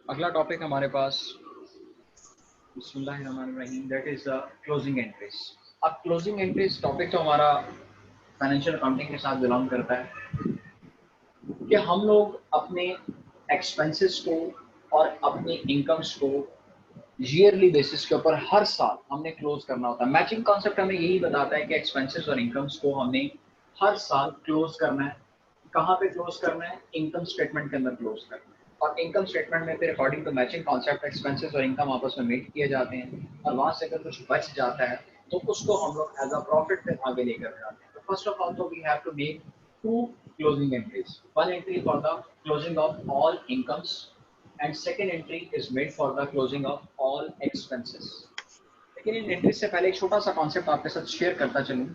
अगला टॉपिक हमारे पास बिस्मिल्लाहिर्रहमानिर्रहीम, that is the closing entries. अब क्लोजिंग एंट्रीज टॉपिक तो हमारा फाइनेंशियल अकाउंटिंग के साथ बिलोंग करता है कि हम लोग अपने एक्सपेंसेस को और अपनी इनकम्स को ईयरली बेसिस के ऊपर हर साल हमने क्लोज करना होता है। मैचिंग कॉन्सेप्ट हमें यही बताता है कि एक्सपेंसेस और इनकम्स को हमने हर साल क्लोज करना है। कहाँ पे क्लोज करना है? इनकम स्टेटमेंट के अंदर क्लोज करना है। और इनकम स्टेटमेंट में फिर according to matching concept expenses और इनकम आपस में मीट किए जाते हैं, और वहां से अगर कुछ बच जाता है तो उसको हम लोग एज अ प्रॉफिट फिर आगे लेकर जाते हैं। तो फर्स्ट ऑफ ऑल तो we have to make two closing entries, one entry for the closing of all incomes and second entry is made for the closing of all expenses। लेकिन इन entry से पहले एक छोटा सा कॉन्सेप्ट आपके साथ share करता चलूं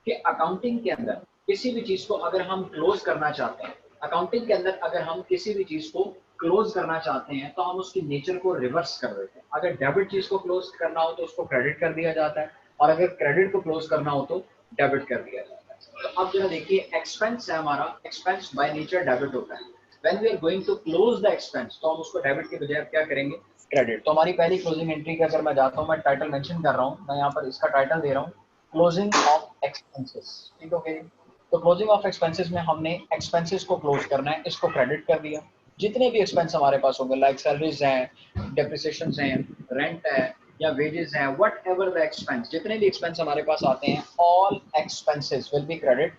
कि अकाउंटिंग के अंदर किसी भी चीज को अगर हम क्लोज करना चाहते हैं, अकाउंटिंग के अंदर अगर हम किसी भी चीज को क्लोज करना चाहते हैं तो हम उसकी नेचर को रिवर्स कर देते हैं। अगर डेबिट चीज को क्लोज करना हो तो उसको क्रेडिट कर दिया जाता है, और अगर क्रेडिट को क्लोज करना हो तो डेबिट कर दिया जाता है। तो अब जरा देखिए, एक्सपेंस है हमारा, एक्सपेंस बाय नेचर डेबिट होता है। When we are going to close the expense तो हम उसको डेबिट के बजाय क्या करेंगे? क्रेडिट। तो हमारी पहली क्लोजिंग एंट्री का अगर मैं जाता हूँ, मैं टाइटल मेंशन कर रहा हूँ, मैं यहाँ पर इसका टाइटल दे रहा हूँ क्लोजिंग ऑफ एक्सपेंसेस। ठीक है। तो क्लोजिंग ऑफ एक्सपेंसेस में हमने एक्सपेंसेस को क्लोज करना है, इसको क्रेडिट कर दिया। जितने भी एक्सपेंस हमारे पास होंगे, लाइक सैलरीज हैं, डेप्रिसिएशंस हैं, रेंट है या वेजेस हैं, वट एवर द एक्सपेंस, जितने भी एक्सपेंस हमारे पास आते हैं, all expenses will be credit.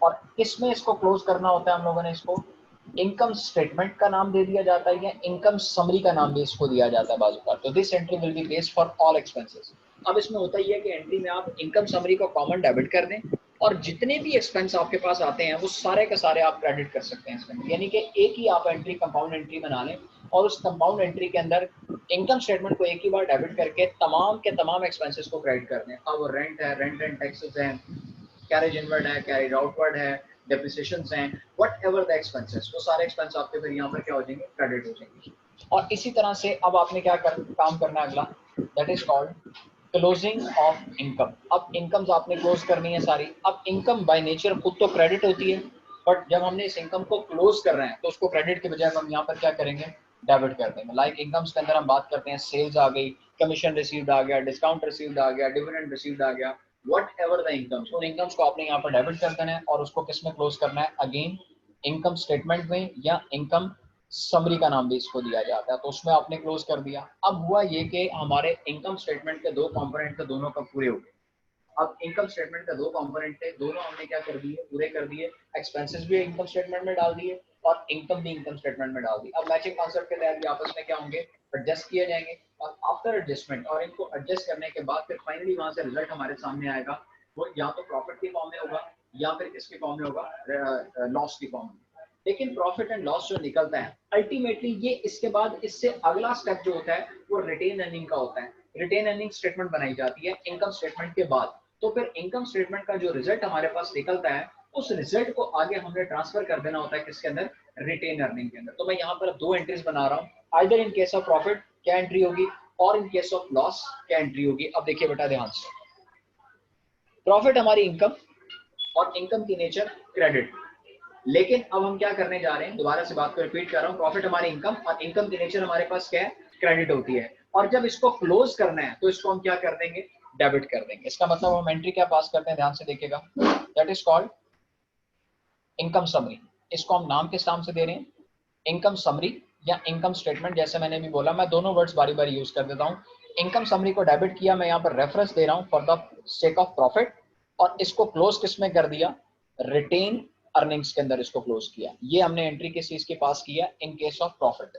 और किसमें इसको क्लोज करना होता है हम लोगों ने? इसको इनकम स्टेटमेंट का नाम दे दिया जाता है या इनकम समरी का नाम भी इसको दिया जाता है बाजू का। तो this entry will be based for all expenses. अब इसमें होता ही है कि एंट्री में आप इनकम समरी को कॉमन डेबिट कर दें, और जितने भी एक्सपेंस आपके पास आते हैं वो सारे के सारे आप क्रेडिट कर सकते हैं इसमें। यानी कि एक ही आप एंट्री कंपाउंड एंट्री बना लें, और उस कंपाउंड एंट्री के अंदर इनकम स्टेटमेंट को एक ही बार डेबिट करके तमाम के तमाम एक्सपेंसेस को क्रेडिट कर दें। अब रेंट है, रेंट एंड टैक्सेस हैं, कैरेज इनवर्ड है, कैरेज आउटवर्ड है, डेप्रिसिएशंस हैं, वट एवर द एक्सपेंसेस, वो सारे एक्सपेंस आपके फिर यहाँ पर क्या हो जाएंगे? क्रेडिट हो जाएंगे। और इसी तरह से अब आपने क्या काम करना है अगला, that is called closing of income. अब इनकम्स आपने क्लोज करनी है सारी। अब इनकम बाय नेचर खुद तो क्रेडिट होती है, बट जब हमने इस इनकम को क्लोज कर रहे हैं तो उसको क्रेडिट के बजाय हम यहाँ पर क्या करेंगे? डेबिट कर देंगे। लाइक इनकम्स के अंदर हम बात करते हैं, सेल्स आ गई, कमीशन रिसीव्ड आ गया, डिस्काउंट रिसीव्ड आ गया, डिविडेंड रिसीव्ड आ गया, वट एवर द इनकम्स, उन इनकम्स को आपने यहाँ पर डेबिट कर देना है, और उसको किस में क्लोज करना है? अगेन इनकम स्टेटमेंट में, या इनकम समरी का नाम भी इसको दिया जाता है। तो उसमें आपने क्लोज कर दिया। अब हुआ ये कि हमारे इनकम स्टेटमेंट के दो कंपोनेंट थे, दोनों का पूरे हो गए। अब इनकम स्टेटमेंट का दो कंपोनेंट थे, दोनों हमने क्या कर दिए? पूरे कर दिए। एक्सपेंसेस भी इनकम स्टेटमेंट में डाल दिए और इनकम भी इनकम स्टेटमेंट में डाल दी। अब मैचिंग कॉन्सेप्ट के तहत आपस में क्या होंगे? एडजस्ट किए जाएंगे, और आफ्टर एडजस्टमेंट और इनको एडजस्ट करने के बाद फिर फाइनली वहां से रिजल्ट हमारे सामने आएगा, वो या तो प्रॉफिट के फॉर्म में होगा या फिर किसके फॉर्म में होगा? लॉस की फॉर्म में। लेकिन प्रॉफिट एंड लॉस जो निकलता है अल्टीमेटली, ये इसके बाद इससे अगला स्टेप जो होता है वो रिटेन अर्निंग का होता है। रिटेन अर्निंग स्टेटमेंट बनाई जाती है इनकम स्टेटमेंट के बाद। तो फिर इनकम स्टेटमेंट का जो रिजल्ट हमारे पास निकलता है, उस रिजल्ट को आगे हमने ट्रांसफर कर देना होता है किसके अंदर? रिटेन अर्निंग के अंदर। तो मैं यहाँ पर दो एंट्रीज बना रहा हूँ, either in case of profit क्या एंट्री होगी, और इन केस ऑफ लॉस क्या एंट्री होगी। अब देखिए बेटा ध्यान से, प्रॉफिट हमारी इनकम, और इनकम की नेचर क्रेडिट। लेकिन अब हम क्या करने जा रहे हैं, दोबारा से बात को रिपीट कर रहा हूँ, प्रॉफिट हमारी इनकम, और इनकम की नेचर हमारे पास क्या है? क्रेडिट होती है। और जब इसको क्लोज करना है तो इसको हम क्या कर देंगे? डेबिट कर देंगे। इसका मतलब हम एंट्री क्या पास करते हैं? ध्यान से देखिएगा, that is called income summary. इसको हम नाम किस नाम से दे रहे हैं? इनकम समरी या इनकम स्टेटमेंट। जैसे मैंने भी बोला, मैं दोनों वर्ड्स बारी बारी यूज कर देता हूँ। इनकम समरी को डेबिट किया, मैं यहाँ पर रेफरेंस दे रहा हूँ for the sake of profit, और इसको क्लोज किस में कर दिया? रिटेन अर्निंग्स के अंदर इसको क्लोज किया। ये हमने एंट्री किस चीज की पास किया? In case of profit.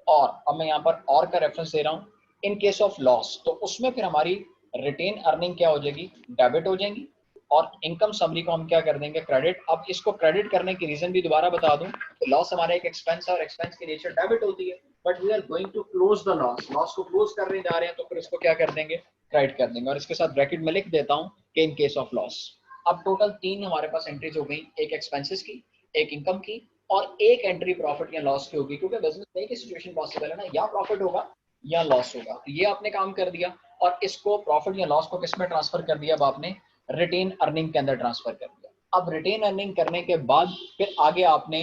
और अब मैं यहाँ पर और का रेफरेंस दे रहा हूँ, इन केस ऑफ लॉस, तो उसमें फिर हमारी रिटेन अर्निंग क्या हो जाएगी? डेबिट हो जाएंगी, और इनकम समरी को हम क्या कर देंगे? क्रेडिट। अब इसको क्रेडिट करने की रीजन भी दोबारा बता दूं कि लॉस हमारा एक एक्सपेंस है और एक्सपेंस की नेचर डेबिट होती है, but we are going to close the loss, loss को क्लोज करने जा रहे हैं, तो फिर इसको क्या कर देंगे? क्रेडिट कर देंगे। और इसके साथ ब्रैकेट में लिख देता हूँ कि इन केस ऑफ लॉस। अब टोटल तीन हमारे पास एंट्रीज हो गई, एक एक्सपेंसेस की, एक इनकम की, और एक एंट्री प्रॉफिट या लॉस की होगी, क्योंकि बिजनेस में एक सिचुएशन पॉसिबल है ना, या प्रॉफिट होगा या लॉस होगा। तो ये आपने काम कर दिया, और इसको प्रॉफिट या लॉस को किस में ट्रांसफर कर दिया? अब आपने रिटेन अर्निंग के अंदर ट्रांसफर कर दिया। अब रिटेन अर्निंग करने के बाद फिर आगे आपने,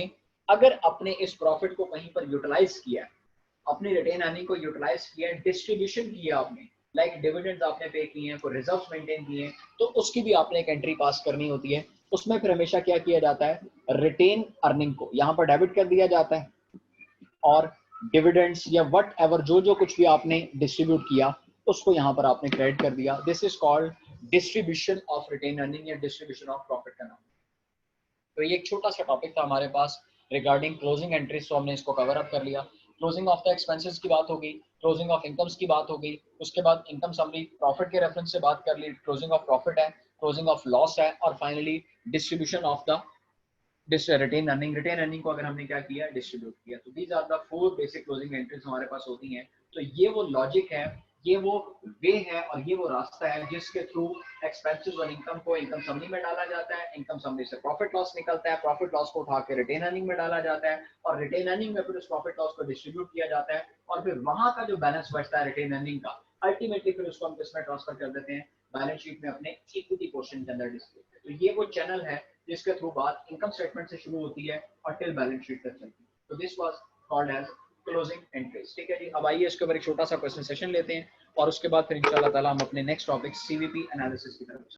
अगर अपने इस प्रॉफिट को कहीं पर यूटिलाइज किया है, अपनी रिटेन अर्निंग को यूटिलाइज किया है, डिस्ट्रीब्यूशन किया आपने, लाइक डिविडेंड्स आपने पे किए हैं, कोई रिजर्व्स मेंटेन किए हैं, तो उसकी भी आपने एक एंट्री पास करनी होती है। उसमें फिर हमेशा क्या किया जाता है, रिटेन अर्निंग को यहाँ पर डेबिट कर दिया जाता है और डिविडेंड्स या वट एवर जो जो कुछ भी आपने डिस्ट्रीब्यूट किया उसको यहाँ पर आपने क्रेडिट कर दिया। This is called distribution of retain earning या डिस्ट्रीब्यूशन ऑफ प्रॉफिट का नाम। तो ये एक छोटा सा टॉपिक था हमारे पास रिगार्डिंग क्लोजिंग एंट्रीज, तो हमने इसको कवर अप कर लिया। क्लोजिंग ऑफ द एक्सपेंसेस की बात हो गई, क्लोजिंग ऑफ इनकम्स की बात हो गई, उसके बाद इनकम समरी प्रॉफिट के रेफरेंस से बात कर ली, क्लोजिंग ऑफ प्रॉफिट है, क्लोजिंग ऑफ लॉस है, और finally distribution of the retain earning. Retain earning को अगर हमने क्या किया, डिस्ट्रीब्यूट किया। तो these are the 4 basic closing entries हमारे पास होती हैं। तो ये वो लॉजिक है, ये वो वे है और ये वो रास्ता है जिसके थ्रू एक्सपेंसेस और इनकम को इनकम समरी में डाला जाता है, इनकम समरी से प्रॉफिट लॉस निकलता है, प्रॉफिट लॉस को उठा के रिटेन अर्निंग में डाला जाता है और रिटेन अर्निंग में फिर उस प्रॉफिट लॉस को डिस्ट्रीब्यूट किया जाता है और फिर वहां का जो बैलेंस बचता है रिटेन अर्निंग का, अल्टीमेटली फिर उसको हम किसमें ट्रांसफर कर देते हैं, बैलेंस शीट में अपने इक्विटी पोर्शन के अंदर डिस्प्ले। तो ये वो चैनल है जिसके थ्रू बात इनकम स्टेटमेंट से शुरू होती है और टिल बैलेंस शीट तक चलती है। तो this was called as closing entries. ठीक है जी, अब आइए इसके ऊपर एक छोटा सा क्वेश्चन सेशन लेते हैं और उसके बाद फिर इंशाल्लाह ताला हम अपने नेक्स्ट टॉपिक सीवीपी एनालिसिस की तरफ